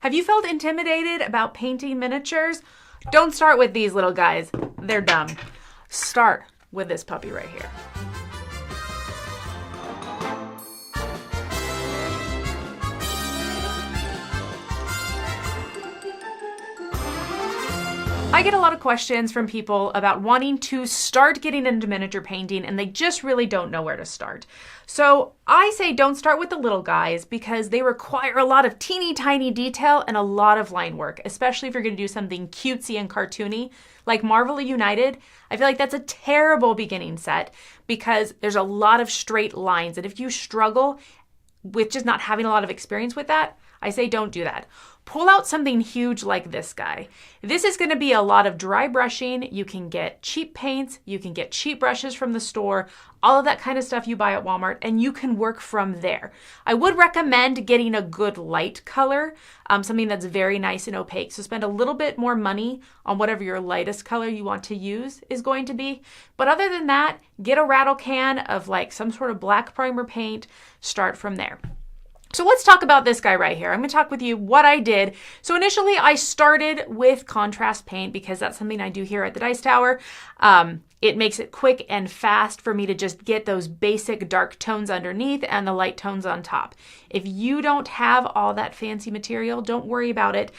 Have you felt intimidated about painting miniatures? Don't start with these little guys. They're dumb. Start with this puppy right here. I get a lot of questions from people about wanting to start getting into miniature painting and they just really don't know where to start. So I say don't start with the little guys because they require a lot of teeny tiny detail and a lot of line work, especially if you're going to do something cutesy and cartoony like Marvel United. I feel like that's a terrible beginning set because there's a lot of straight lines, and if you struggle with just not having a lot of experience with that, I say don't do that. Pull out something huge like this guy. This is going to be a lot of dry brushing. You can get cheap paints, you can get cheap brushes from the store, all of that kind of stuff you buy at Walmart, and you can work from there. I would recommend getting a good light color, something that's very nice and opaque. So spend a little bit more money on whatever your lightest color you want to use is going to be. But other than that, get a rattle can of like some sort of black primer paint, start from there. So let's talk about this guy right here. I'm going to talk with you what I did. So initially I started with contrast paint because that's something I do here at the Dice Tower. It makes it quick and fast for me to just get those basic dark tones underneath and the light tones on top. If you don't have all that fancy material, don't worry about it.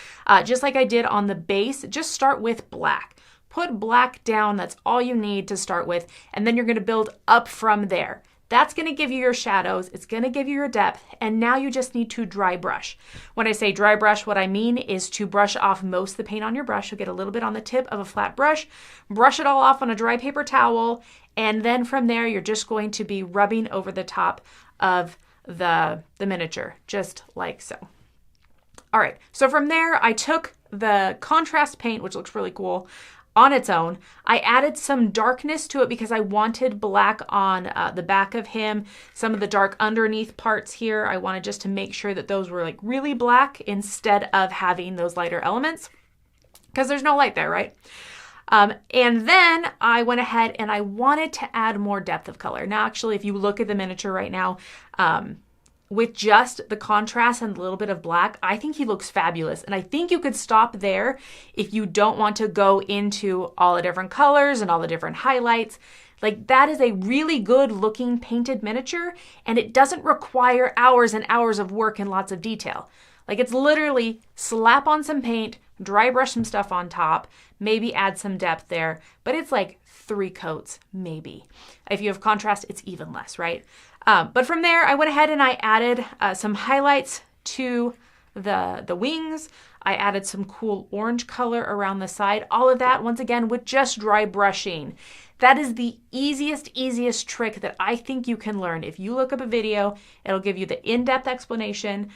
Just like I did on the base, just start with black. Put black down, that's all you need to start with, and then you're going to build up from there. That's going to give you your shadows, it's going to give you your depth, and now you just need to dry brush. When I say dry brush, what I mean is to brush off most of the paint on your brush. You'll get a little bit on the tip of a flat brush, brush it all off on a dry paper towel, and then from there you're just going to be rubbing over the top of the miniature, just like so. All right, so from there I took the contrast paint, which looks really cool, on its own. I added some darkness to it because I wanted black on the back of him. Some of the dark underneath parts here, I wanted just to make sure that those were like really black instead of having those lighter elements because there's no light there, right? And then I went ahead and I wanted to add more depth of color. Now, actually, if you look at the miniature right now, with just the contrast and a little bit of black, I think he looks fabulous. And I think you could stop there if you don't want to go into all the different colors and all the different highlights. Like, that is a really good looking painted miniature, and it doesn't require hours and hours of work and lots of detail. Like, it's literally slap on some paint, dry brush some stuff on top, maybe add some depth there, but it's like 3 coats, maybe. If you have contrast, it's even less, right? But from there, I went ahead and I added some highlights to the wings. I added some cool orange color around the side. All of that, once again, with just dry brushing. That is the easiest trick that I think you can learn. If you look up a video, it'll give you the in-depth explanation.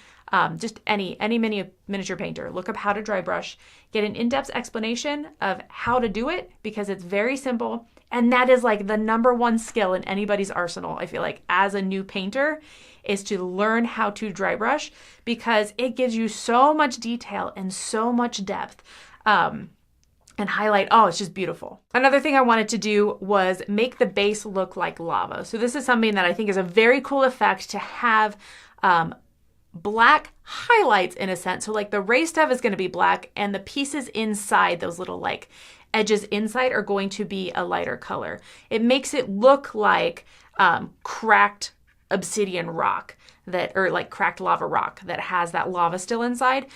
Just any miniature painter, look up how to dry brush, get an in-depth explanation of how to do it because it's very simple. And that is like the #1 skill in anybody's arsenal, I feel like, as a new painter, is to learn how to dry brush because it gives you so much detail and so much depth. And highlight, oh, it's just beautiful. Another thing I wanted to do was make the base look like lava. So this is something that I think is a very cool effect to have black highlights in a sense. So like the raised stuff is going to be black and the pieces inside, those little like edges inside, are going to be a lighter color. It makes it look like cracked obsidian rock or like cracked lava rock that has that lava still inside.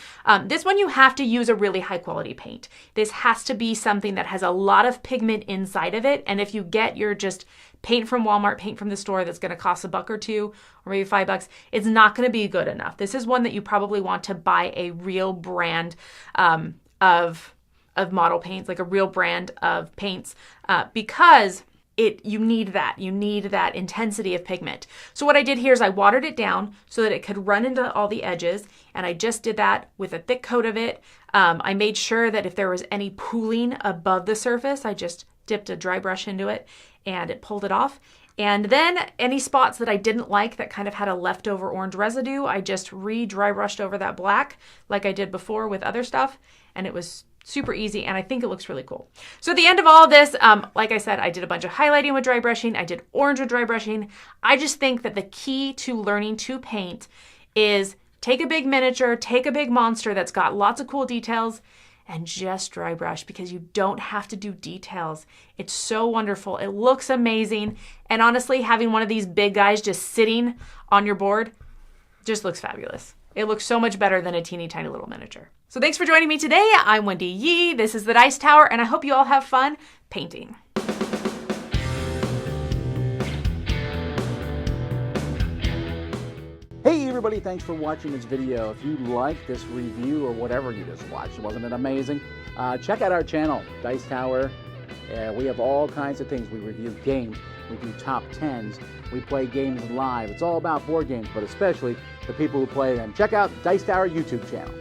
This one you have to use a really high quality paint. This has to be something that has a lot of pigment inside of it. And if you get your just paint from Walmart, paint from the store that's going to cost $1 or $2 or maybe $5, it's not going to be good enough. This is one that you probably want to buy a real brand of model paints, like a real brand of paints, because you need that intensity of pigment. So what I did here is I watered it down so that it could run into all the edges, and I just did that with a thick coat of it. I made sure that if there was any pooling above the surface, I just dipped a dry brush into it and it pulled it off. And then any spots that I didn't like that kind of had a leftover orange residue, I just re-dry brushed over that black like I did before with other stuff, and it was super easy, and I think it looks really cool. So at the end of all of this, like I said, I did a bunch of highlighting with dry brushing. I did orange with dry brushing. I just think that the key to learning to paint is Take a big miniature, take a big monster that's got lots of cool details, and just dry brush, because you don't have to do details. It's so wonderful. It looks amazing. And honestly, having one of these big guys just sitting on your board just looks fabulous. It looks so much better than a teeny tiny little miniature. So thanks for joining me today. I'm Wendy Yi. This is the Dice Tower, and I hope you all have fun painting. Hey everybody, thanks for watching this video. If you like this review or whatever you just watched, wasn't it amazing? Check out our channel, Dice Tower. We have all kinds of things. We review games, we do top 10s, we play games live. It's all about board games, but especially the people who play them. Check out Dice Tower YouTube channel.